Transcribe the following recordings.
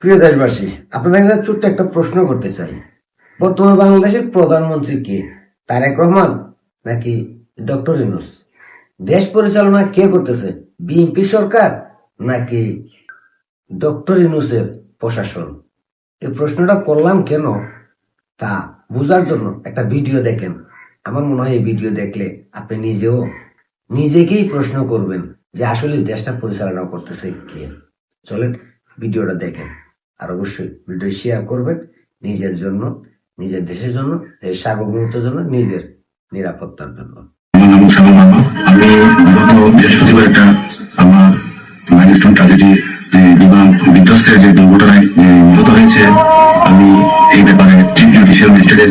প্রিয় দেশবাসী, আপনাদের কাছে ছোট্ট একটা প্রশ্ন করতে চাই। বর্তমান বাংলাদেশের প্রধানমন্ত্রী কে? তারেক রহমান নাকি ডক্টর ইউনূস? দেশ পরিচালনা কে করতেছে? বিএনপি সরকার নাকি ডক্টর ইউনূসের প্রশাসন? এই প্রশ্নটা করলাম কেন তা বোঝার জন্য একটা ভিডিও দেখেন। আমার মনে হয় এই ভিডিও দেখলে আপনি নিজেকেই প্রশ্ন করবেন যে আসলে দেশটা পরিচালনা করতেছে কে। চলেন ভিডিওটা দেখেন, আর অবশ্যই ভিডিও শেয়ার করবেন নিজের জন্য, নিজের দেশের জন্য, দেশের সার্বভৌমত্বের জন্য, নিজের নিরাপত্তার জন্য। আমার নাম সালমান মাহমুদ। আমি গত বৃহস্পতিবার একটা আমার মাইলস্টোন ট্র্যাজেডি যে বিমান বিধ্বস্তের যে দুর্ঘটনায় যে নিহত হয়েছে, আমি এই ব্যাপারে চিফ জুডিশিয়াল ম্যাজিস্ট্রেটের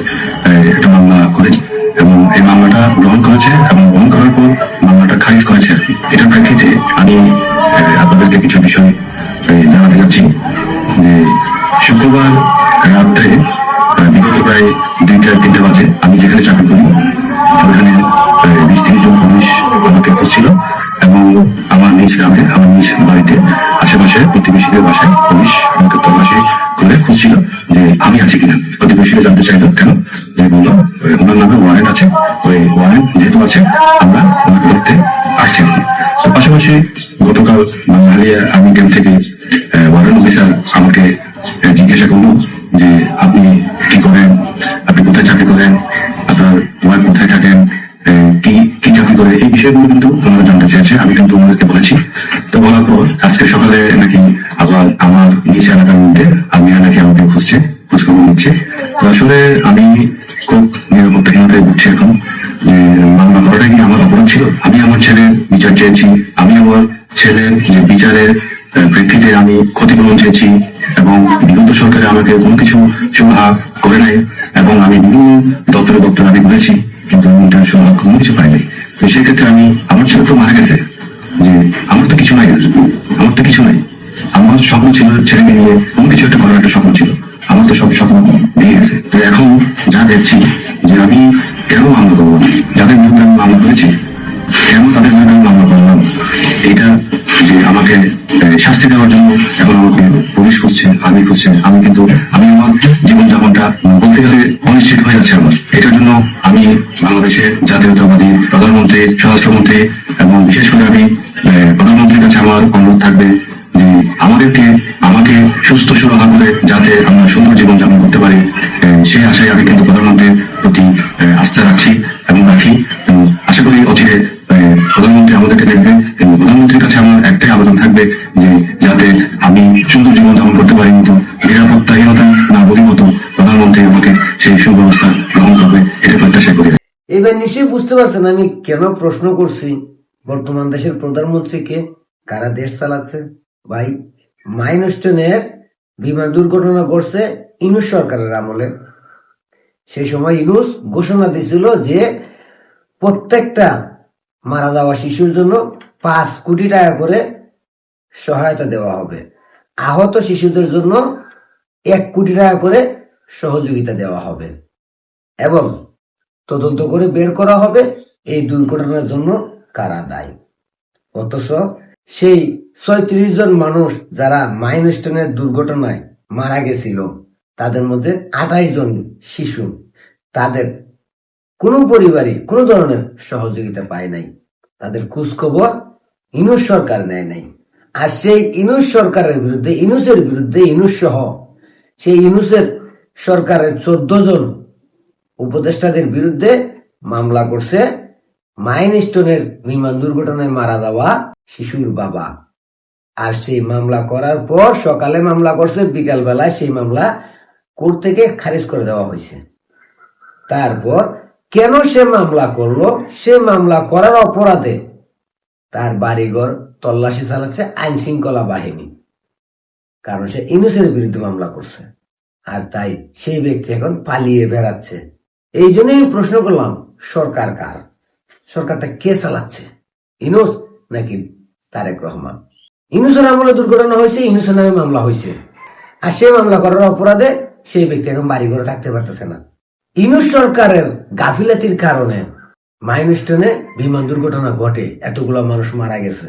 একটা মামলা করেছি এবং এই মামলাটা গ্রহণ করেছে এবং গ্রহণ করার পর মামলাটা খারিজ করেছে আর কি। এটার প্রেক্ষিতে আমি আপনাদেরকে কিছু বিষয় জানাতে চাচ্ছি যে শুক্রবার রাত্রে বিগত প্রায় 2টা-3টা বাজে আমি যেখানে চাকরি করি ওখানে 20-30 জন পুলিশ আমাকে খুঁজছিল এবং আমার নিজ গ্রামে, আমার নিজ বাড়িতে আশেপাশে প্রতিবেশীদের বাসায় পুলিশ আমাকে তল্লাশি করে খুঁজছিল যে আমি আছি কিনা। প্রতিবেশীরা জানতে চাইল কেন, যে বললো ওনার নামে ওয়ারেন্ট আছে, ওই ওয়ারেন্ট যেহেতু আছে আমরা ওনাকে ধরতে আসছি আর কি। তো পাশাপাশি গতকাল বাঙালিয়া আর্মি ক্যাম্প থেকে ওয়ারেন্ট অফিসার আমাকে জিজ্ঞাসা করলো যে আপনি কি করেন, আপনি কোথায় চাকরি করেন, আপনার ওয়াইফ কোথায় থাকেন, কি কি চাকরি করে, এই বিষয়গুলো কিন্তু ওনারা জানতে চেয়েছে। আমি কিন্তু ওনাদেরকে বলেছি। তো বলার পর আজকে সকালে নাকি আবার আমার নিজ এলাকার মধ্যে আর্মিরা নাকি আমাকে খুঁজছে, খোঁজখবর নিচ্ছে। তো আসলে আমি খুব নিরাপত্তাহীনতায় ভুগছি এখন। যে মামলা করাটা কি আমার অপরাধ ছিল? আমি আমার ছেলের বিচার চেয়েছি, আমি আমার ছেলের যে বিচারের প্রেক্ষিতে আমি ক্ষতিপূরণ চেয়েছি এবং বিগত সরকারে আমাকে কোনো কিছু সুরাহা করে নাই এবং আমি বিভিন্ন দপ্তরে আমি ঘুরেছি, কিন্তু সুরাহা কোনো কিছু পাইনি। তো সেই ক্ষেত্রে আমি, আমার ছেলে তো মারা গেছে, যে আমার তো কিছু নাই, আমার তো কিছু নাই। আমার স্বপ্ন ছিল ছেলেকে নিয়ে কোনো কিছু একটা করার একটা স্বপ্ন ছিল, আমার তো সব স্বপ্ন ভেঙে গেছে। তো এখন যা দেখছি যে আমি কেন মামলা করবো, যাদের বিরুদ্ধে আমি মামলা করেছি কেন তাদের বিরুদ্ধে আমি মামলা করলাম, এটা যে আমাকে শাস্তি দেওয়ার জন্য এখন আমাকে পুলিশ খুঁজছে, আর্মি খুঁজছে। আমি কিন্তু আমি আমার জীবনযাপনটা বলতে গেলে অনিশ্চিত হয়ে যাচ্ছে আমার। এটার জন্য আমি বাংলাদেশের জাতীয়তাবাদী প্রধানমন্ত্রী, স্বরাষ্ট্রমন্ত্রী এবং বিশেষ করে আমি প্রধানমন্ত্রীর কাছে আমার অনুরোধ থাকবে যে আমাকে সুস্থ সুরাহা করে যাতে আমরা সুন্দর জীবনযাপন করতে পারি, সেই আশায় আমি কিন্তু প্রধানমন্ত্রীর প্রতি আস্থা রাখছি এবং রাখি। আশা করি অচিরে প্রধানমন্ত্রী আমাদেরকে দেখবে। কিন্তু প্রধানমন্ত্রীর কাছে আমার একটাই আবেদন থাকবে যে যাতে আমি সুন্দর জীবনযাপন করতে পারি, কিন্তু নিরাপত্তাহীনতা না বলি মতো প্রধানমন্ত্রী আমাকে সেই সুব্যবস্থা গ্রহণ করবে, এটা প্রত্যাশা করি। এবার নিশ্চয়ই বুঝতে পারছেন আমি কেন প্রশ্ন করছি বর্তমান দেশের প্রধানমন্ত্রীকে, কারা দেশ চালাচ্ছে। ভাই, মাইলস্টোনের বিমান দুর্ঘটনা ঘটছে ইউনূস সরকারের আমলে। সেই সময় ইউনূস ঘোষণা দিয়েছিল যে প্রত্যেকটা মারা যাওয়া শিশুর জন্য 5 কোটি টাকা করে সহায়তা দেওয়া হবে, আহত শিশুদের জন্য 1 কোটি টাকা করে সহযোগিতা দেওয়া হবে এবং তদন্ত করে বের করা হবে এই দুর্ঘটনার জন্য কারা দায়ী। অথচ সেই 36 জন মানুষ যারা মাইলস্টোনের দুর্ঘটনায় মারা গেছিল, তাদের মধ্যে 28 জন শিশু, তাদের কোনো পরিবারই কোনো ধরনের সহযোগিতা পায় নাই, তাদের খোঁজখবর ইউনূস সরকার নেয় নাই। আর সেই ইউনূস সরকারের বিরুদ্ধে, ইউনূসের বিরুদ্ধে, ইউনূস সহ সেই ইউনূসের সরকারের 14 জন উপদেষ্টাদের বিরুদ্ধে মামলা করছে মাইলস্টোনের বিমান দুর্ঘটনায় মারা যাওয়া শিশুর বাবা। আর সেই মামলা করার পর সকালে মামলা করছে, বিকাল বেলায় সেই মামলা কোর্ট থেকে খারিজ করে দেওয়া হয়েছে। তারপর কেন সে মামলা করলো? সে মামলা করার অপরাধে তার বাড়িঘর তল্লাশি চালাচ্ছে আইন শৃঙ্খলা বাহিনী, কারণ সে ইউনূসের বিরুদ্ধে মামলা করছে। আর তাই সেই ব্যক্তি এখন পালিয়ে বেড়াচ্ছে। এই জন্যই আমি প্রশ্ন করলাম, সরকার কার? সরকারটা কে চালাচ্ছে, ইউনূস নাকি তারেক রহমান? ইউনূসের আমলে দুর্ঘটনা হয়েছে, ইউনূসের নামে মামলা হয়েছে, আর সে মামলা করার অপরাধে সেই ব্যক্তি এখন বাড়ি ঘরে থাকতে পারতেছে না। ইউনূস সরকারের গাফিলাতির কারণে মাইলস্টোনে বিমান দুর্ঘটনা ঘটে, এতগুলো মানুষ মারা গেছে।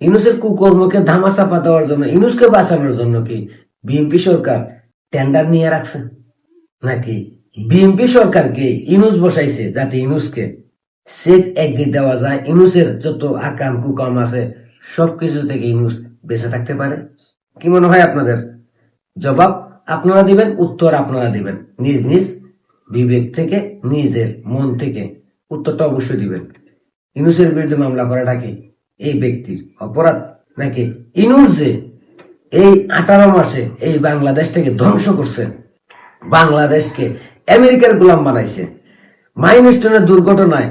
ইউনূসের কুকর্মকে ধামাচাপা দেওয়ার জন্য, ইউনূসকে বাঁচানোর জন্য কি বিএনপি সরকার টেন্ডার নিয়ে রাখছে নাকি বিএনপি সরকারকে ইনুস বসাইছে যাতে ইনুসকে সেফ এক্সিট দেওয়া যায়, ইনুসের যত আকাম কুকাম আছে সবকিছু থেকে ইনুস বেঁচে থাকতে পারে? কি মনে হয় আপনাদের? জবাব আপনারা দিবেন, উত্তর আপনারা দিবেন নিজ নিজ বিবেক থেকে, নিজের মন থেকে উত্তরটা অবশ্যই দিবেন। ইনুসের বিরুদ্ধে মামলা করাটা কি এই ব্যক্তির অপরাধ, নাকি ইনুস যে এই 18 মাসে এই বাংলাদেশটাকে ধ্বংস করছে, বাংলাদেশকে আমেরিকার গোলাম বানাইছে, মাইলস্টোনের দুর্ঘটনায়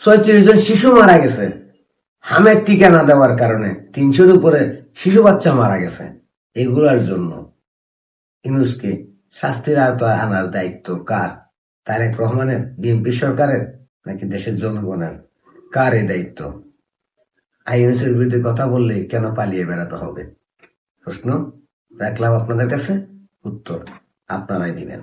36 জন শিশু মারা গেছে, হামের টিকা না দেওয়ার কারণে 300-র উপরে শিশু বাচ্চা মারা গেছে, এগুলার জন্য ইউনূসকে শাস্তির আওতায় আনার দায়িত্ব কার? তারেক রহমানের, বিএনপি সরকারের, নাকি দেশের জনগণের? কার এই দায়িত্ব? ইউনূসের বিরুদ্ধে কথা বললে কেন পালিয়ে বেড়াতে হবে? প্রশ্ন রাখলাম আপনাদের কাছে, উত্তর আপনারাই দিবেন।